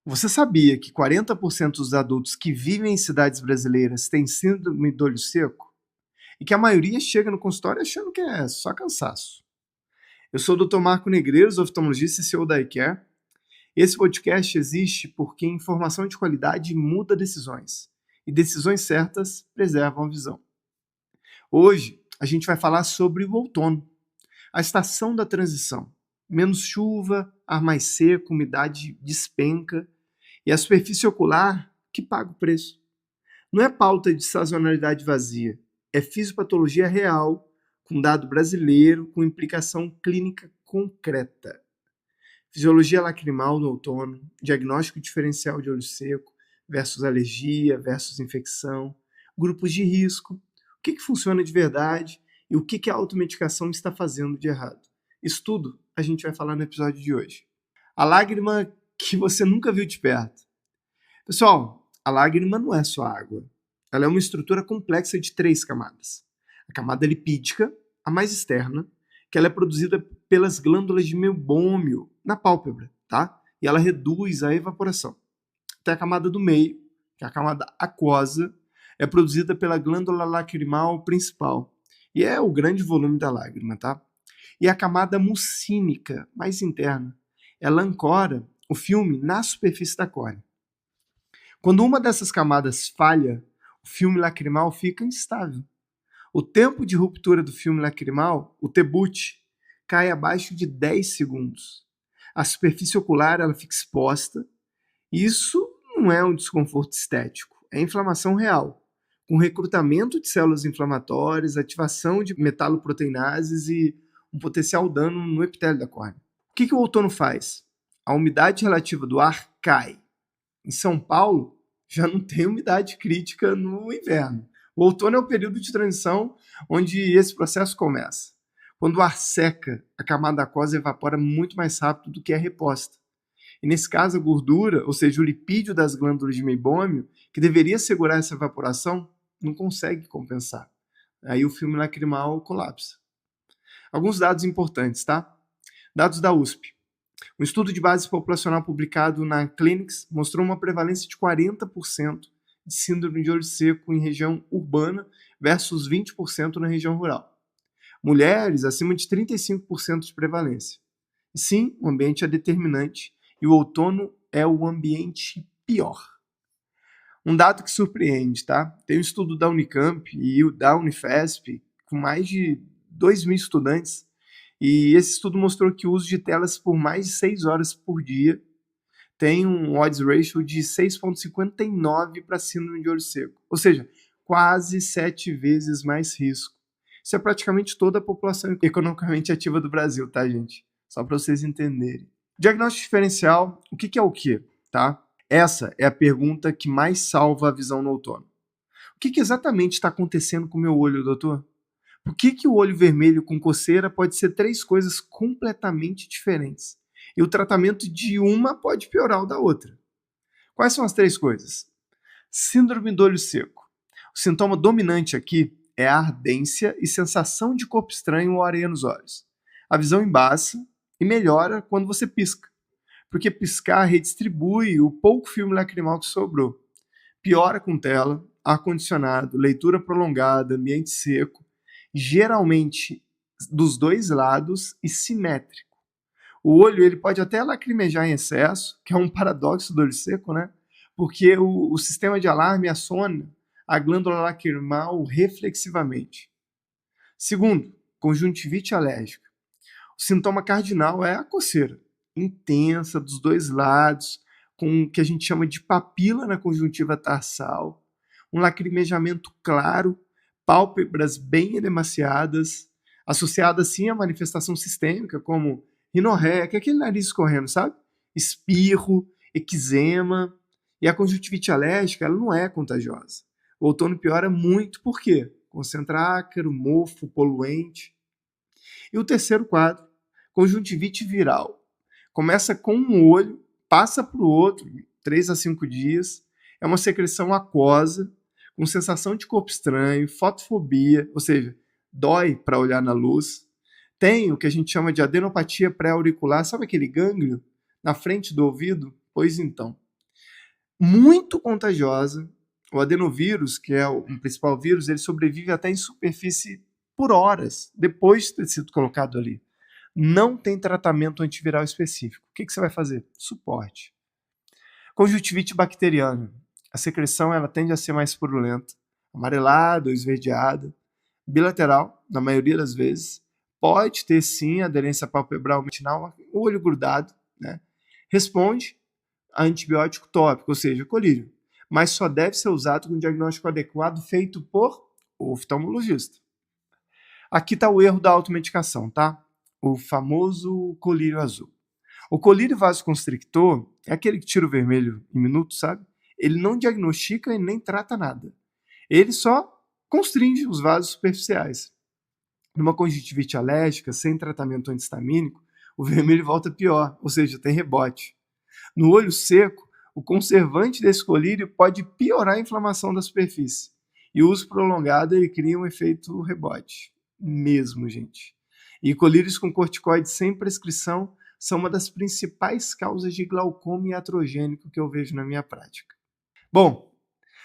Você sabia que 40% dos adultos que vivem em cidades brasileiras têm síndrome do olho seco? E que a maioria chega no consultório achando que é só cansaço. Eu sou o Dr. Marco Negreiros, oftalmologista e CEO da iCare. Esse podcast existe porque informação de qualidade muda decisões. E decisões certas preservam a visão. Hoje, a gente vai falar sobre o outono, a estação da transição. Menos chuva, ar mais seco, umidade despenca e a superfície ocular que paga o preço. Não é pauta de sazonalidade vazia, é fisiopatologia real, com dado brasileiro, com implicação clínica concreta. Fisiologia lacrimal no outono, diagnóstico diferencial de olho seco, versus alergia, versus infecção, grupos de risco, o que funciona de verdade e o que a automedicação está fazendo de errado. Isso tudo a gente vai falar no episódio de hoje. A lágrima que você nunca viu de perto. Pessoal, a lágrima não é só água. Ela é uma estrutura complexa de 3 camadas. A camada lipídica, a mais externa, que ela é produzida pelas glândulas de meibômio na pálpebra, tá? E ela reduz a evaporação. Tem a camada do meio, que é a camada aquosa, é produzida pela glândula lacrimal principal. E é o grande volume da lágrima, tá? E a camada mucínica, mais interna, ela ancora o filme na superfície da córnea. Quando uma dessas camadas falha, o filme lacrimal fica instável. O tempo de ruptura do filme lacrimal, o TBUT, cai abaixo de 10 segundos. A superfície ocular ela fica exposta. Isso não é um desconforto estético, é inflamação real, com recrutamento de células inflamatórias, ativação de metaloproteinases e um potencial dano no epitélio da córnea. O que o outono faz? A umidade relativa do ar cai. Em São Paulo, já não tem umidade crítica no inverno. O outono é o período de transição onde esse processo começa. Quando o ar seca, a camada aquosa evapora muito mais rápido do que é reposta. E nesse caso, a gordura, ou seja, o lipídio das glândulas de meibômio, que deveria segurar essa evaporação, não consegue compensar. Aí o filme lacrimal colapsa. Alguns dados importantes, tá? Dados da USP. Um estudo de base populacional publicado na Clinics mostrou uma prevalência de 40% de síndrome de olho seco em região urbana versus 20% na região rural. Mulheres acima de 35% de prevalência. E sim, o ambiente é determinante e o outono é o ambiente pior. Um dado que surpreende, tá? Tem um estudo da Unicamp e da Unifesp com mais de 2.000 estudantes. E esse estudo mostrou que o uso de telas por mais de 6 horas por dia tem um odds ratio de 6,59 para síndrome de olho seco. Ou seja, quase 7 vezes mais risco. Isso é praticamente toda a população economicamente ativa do Brasil, tá, gente? Só para vocês entenderem. Diagnóstico diferencial, o que é o quê? Tá? Essa é a pergunta que mais salva a visão no outono. O que exatamente está acontecendo com o meu olho, doutor? Por que o olho vermelho com coceira pode ser 3 coisas completamente diferentes? E o tratamento de uma pode piorar o da outra. Quais são as 3 coisas? Síndrome do olho seco. O sintoma dominante aqui é a ardência e sensação de corpo estranho ou areia nos olhos. A visão embaça e melhora quando você pisca, porque piscar redistribui o pouco filme lacrimal que sobrou. Piora com tela, ar-condicionado, leitura prolongada, ambiente seco, geralmente dos 2 lados e simétrico. O olho ele pode até lacrimejar em excesso, que é um paradoxo do olho seco, né? Porque o sistema de alarme aciona a glândula lacrimal reflexivamente. Segundo, conjuntivite alérgica. O sintoma cardinal é a coceira, intensa dos 2 lados, com o que a gente chama de papila na conjuntiva tarsal, um lacrimejamento claro, pálpebras bem edemaciadas, associada sim a manifestação sistêmica, como rinorreia, que é aquele nariz escorrendo, sabe? Espirro, eczema. E a conjuntivite alérgica, ela não é contagiosa. O outono piora muito, por quê? Concentra ácaro, mofo, poluente. E o terceiro quadro, conjuntivite viral. Começa com um olho, passa para o outro, 3 a 5 dias. É uma secreção aquosa, com sensação de corpo estranho, fotofobia, ou seja, dói para olhar na luz. Tem o que a gente chama de adenopatia pré-auricular, sabe aquele gânglio na frente do ouvido? Pois então, muito contagiosa. O adenovírus, que é o principal vírus, ele sobrevive até em superfície por horas, depois de ter sido colocado ali. Não tem tratamento antiviral específico. O que você vai fazer? Suporte. Conjuntivite bacteriana. A secreção ela tende a ser mais purulenta, amarelada ou esverdeada, bilateral, na maioria das vezes. Pode ter sim aderência palpebral matinal, olho grudado, né? Responde a antibiótico tópico, ou seja, colírio, mas só deve ser usado com diagnóstico adequado feito por oftalmologista. Aqui está o erro da automedicação, tá? O famoso colírio azul. O colírio vasoconstrictor é aquele que tira o vermelho em minutos, sabe? Ele não diagnostica e nem trata nada. Ele só constringe os vasos superficiais. Numa conjuntivite alérgica, sem tratamento antihistamínico, o vermelho volta pior, ou seja, tem rebote. No olho seco, o conservante desse colírio pode piorar a inflamação da superfície. E o uso prolongado ele cria um efeito rebote. Mesmo, gente. E colírios com corticoide sem prescrição são uma das principais causas de glaucoma iatrogênico que eu vejo na minha prática. Bom,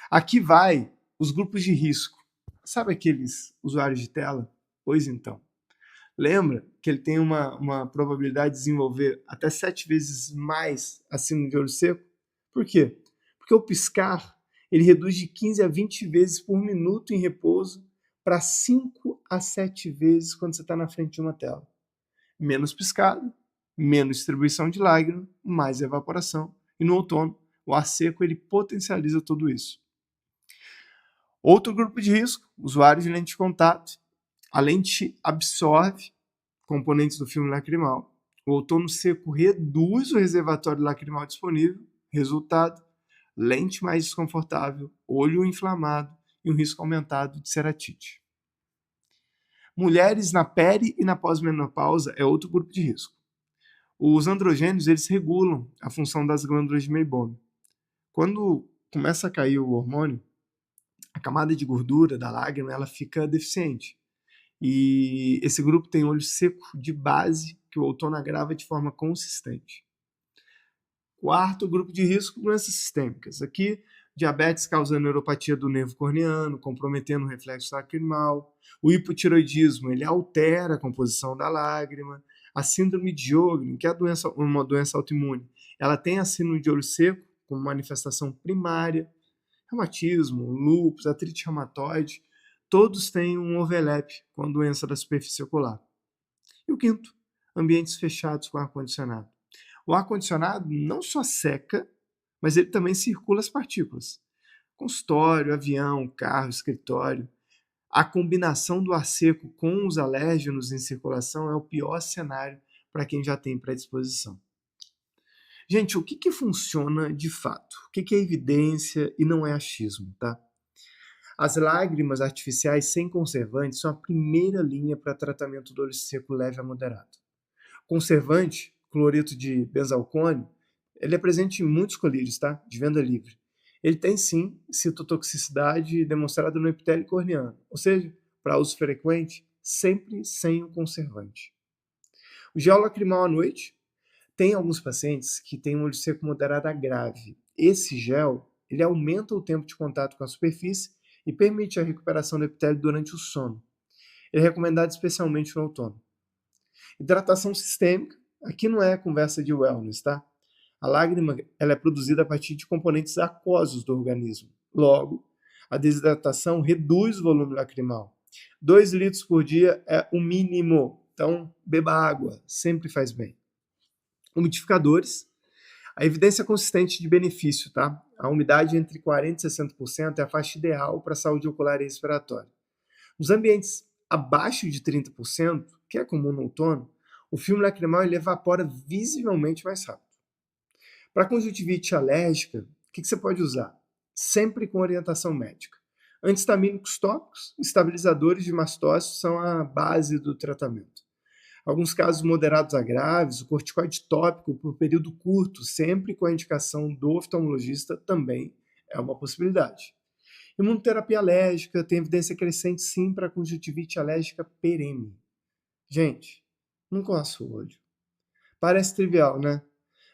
aqui vai os grupos de risco. Sabe aqueles usuários de tela? Pois então. Lembra que ele tem uma probabilidade de desenvolver até 7 vezes mais a síndrome de olho seco? Por quê? Porque o piscar ele reduz de 15 a 20 vezes por minuto em repouso para 5 a 7 vezes quando você está na frente de uma tela. Menos piscado, menos distribuição de lágrima, mais evaporação. E no outono, o ar seco ele potencializa tudo isso. Outro grupo de risco, usuários de lente de contato. A lente absorve componentes do filme lacrimal. O outono seco reduz o reservatório lacrimal disponível. Resultado, lente mais desconfortável, olho inflamado e um risco aumentado de ceratite. Mulheres na peri e na pós-menopausa é outro grupo de risco. Os androgênios eles regulam a função das glândulas de Meibom. Quando começa a cair o hormônio, a camada de gordura da lágrima ela fica deficiente. E esse grupo tem olho seco de base que o outono agrava de forma consistente. Quarto grupo de risco, doenças sistêmicas. Aqui, diabetes causando neuropatia do nervo corneano, comprometendo o reflexo lacrimal. O hipotiroidismo, ele altera a composição da lágrima. A síndrome de Sjögren, que é uma doença autoimune, ela tem a síndrome de olho seco como manifestação primária. Reumatismo, lúpus, artrite reumatoide, todos têm um overlap com a doença da superfície ocular. E o quinto, ambientes fechados com ar-condicionado. O ar-condicionado não só seca, mas ele também circula as partículas. Consultório, avião, carro, escritório. A combinação do ar seco com os alérgenos em circulação é o pior cenário para quem já tem predisposição. Gente, o que funciona de fato? O que é evidência e não é achismo, tá? As lágrimas artificiais sem conservantes são a primeira linha para tratamento do olho seco leve a moderado. Conservante, cloreto de benzalcone, ele é presente em muitos colírios, tá? De venda livre. Ele tem sim citotoxicidade demonstrada no epitélio corneano, ou seja, para uso frequente, sempre sem o conservante. O gel lacrimal à noite, tem alguns pacientes que têm um olho seco moderado a grave. Esse gel, ele aumenta o tempo de contato com a superfície e permite a recuperação do epitélio durante o sono. Ele é recomendado especialmente no outono. Hidratação sistêmica, aqui não é conversa de wellness, tá? A lágrima ela é produzida a partir de componentes aquosos do organismo. Logo, a desidratação reduz o volume lacrimal. 2 litros por dia é o mínimo. Então, beba água, sempre faz bem. Umidificadores, a evidência consistente de benefício, tá? A umidade entre 40% e 60% é a faixa ideal para a saúde ocular e respiratória. Nos ambientes abaixo de 30%, que é comum no outono, o filme lacrimal ele evapora visivelmente mais rápido. Para conjuntivite alérgica, o que você pode usar? Sempre com orientação médica. Antihistamínicos tópicos, estabilizadores de mastócitos são a base do tratamento. Alguns casos moderados a graves, o corticoide tópico por período curto, sempre com a indicação do oftalmologista, também é uma possibilidade. Imunoterapia alérgica tem evidência crescente sim para conjuntivite alérgica perene. Gente, não coça o olho. Parece trivial, né?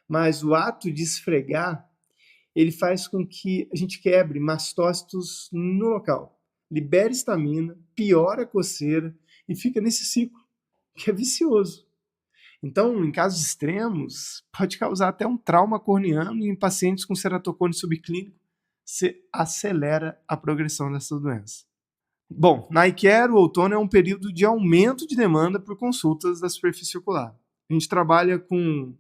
Mas o ato de esfregar, ele faz com que a gente quebre mastócitos no local, libera histamina, piora a coceira e fica nesse ciclo, que é vicioso. Então, em casos extremos, pode causar até um trauma corneano e em pacientes com ceratocone subclínico, se acelera a progressão dessa doença. Bom, na iCare, o outono é um período de aumento de demanda por consultas da superfície ocular. A gente trabalha com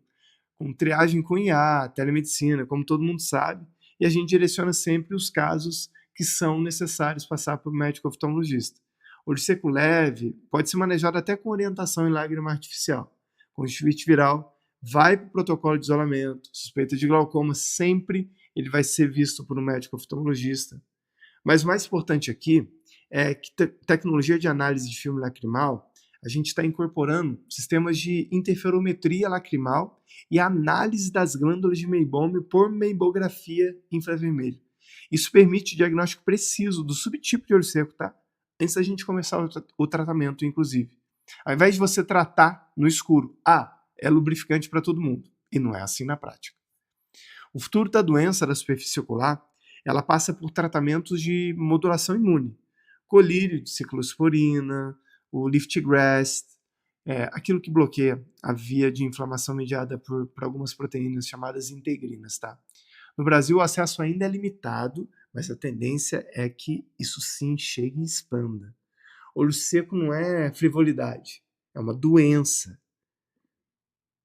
triagem com IA, telemedicina, como todo mundo sabe, e a gente direciona sempre os casos que são necessários passar para o médico oftalmologista. Olho seco leve pode ser manejado até com orientação em lágrima artificial. Conjuntivite viral vai para o protocolo de isolamento. Suspeita de glaucoma, sempre ele vai ser visto por um médico oftalmologista. Mas o mais importante aqui é que tecnologia de análise de filme lacrimal, a gente está incorporando sistemas de interferometria lacrimal e análise das glândulas de meibome por meibografia infravermelho. Isso permite o diagnóstico preciso do subtipo de olho seco, tá? Antes da gente começar o tratamento, inclusive. Ao invés de você tratar no escuro, é lubrificante para todo mundo. E não é assim na prática. O futuro da doença da superfície ocular, ela passa por tratamentos de modulação imune. Colírio de ciclosporina, o Liftgrest, aquilo que bloqueia a via de inflamação mediada por algumas proteínas chamadas integrinas, tá? No Brasil, o acesso ainda é limitado, mas a tendência é que isso sim chegue e expanda. Olho seco não é frivolidade, é uma doença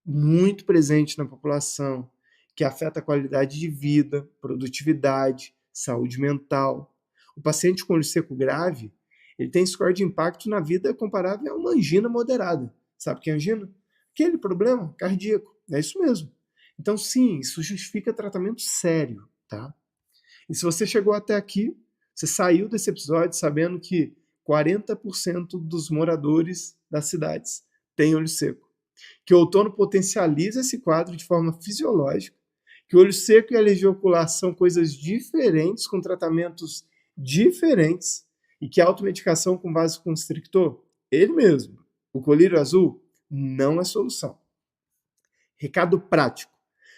muito presente na população, que afeta a qualidade de vida, produtividade, saúde mental. O paciente com olho seco grave, ele tem score de impacto na vida comparável a uma angina moderada. Sabe o que é angina? Aquele problema cardíaco. É isso mesmo. Então, sim, isso justifica tratamento sério, tá? E se você chegou até aqui, você saiu desse episódio sabendo que 40% dos moradores das cidades têm olho seco. Que o outono potencializa esse quadro de forma fisiológica, que o olho seco e a alergia ocular são coisas diferentes, com tratamentos diferentes, e que a automedicação com vasoconstrictor, ele mesmo, o colírio azul, não é solução. Recado prático.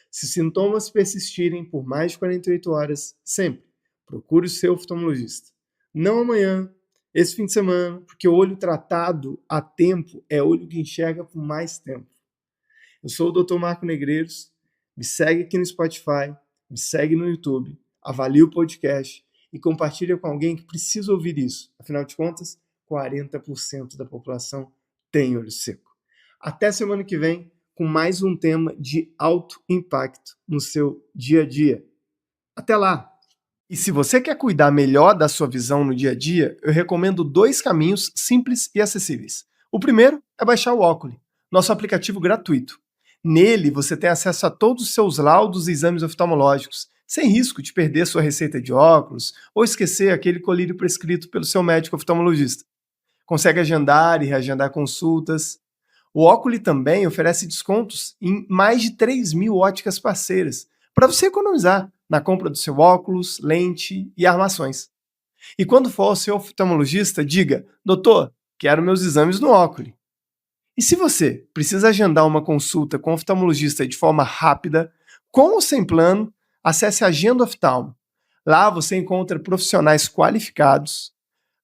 Se sintomas persistirem por mais de 48 horas, sempre procure o seu oftalmologista. Não amanhã, esse fim de semana, porque o olho tratado a tempo é olho que enxerga por mais tempo. Eu sou o Dr. Marco Negreiros, me segue aqui no Spotify, me segue no YouTube, avalie o podcast e compartilha com alguém que precisa ouvir isso. Afinal de contas, 40% da população tem olho seco. Até semana que vem com mais um tema de alto impacto no seu dia a dia. Até lá! E se você quer cuidar melhor da sua visão no dia a dia, eu recomendo 2 caminhos simples e acessíveis. O primeiro é baixar o Oculy, nosso aplicativo gratuito. Nele, você tem acesso a todos os seus laudos e exames oftalmológicos, sem risco de perder sua receita de óculos ou esquecer aquele colírio prescrito pelo seu médico oftalmologista. Consegue agendar e reagendar consultas. O Oculy também oferece descontos em mais de 3.000 óticas parceiras, para você economizar na compra do seu óculos, lente e armações. E quando for ao seu oftalmologista, diga: doutor, quero meus exames no Oculy. E se você precisa agendar uma consulta com o oftalmologista de forma rápida, com ou sem plano, acesse a Agenda Oftalmo. Lá você encontra profissionais qualificados,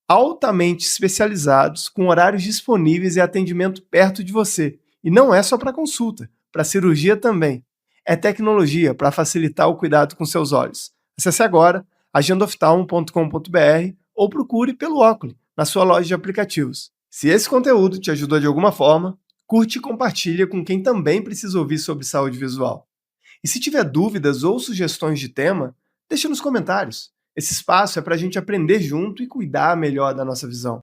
altamente especializados, com horários disponíveis e atendimento perto de você. E não é só para consulta, para cirurgia também. É tecnologia para facilitar o cuidado com seus olhos. Acesse agora agendaoftalmo.com.br ou procure pelo Oculy na sua loja de aplicativos. Se esse conteúdo te ajudou de alguma forma, curte e compartilha com quem também precisa ouvir sobre saúde visual. E se tiver dúvidas ou sugestões de tema, deixa nos comentários. Esse espaço é para a gente aprender junto e cuidar melhor da nossa visão.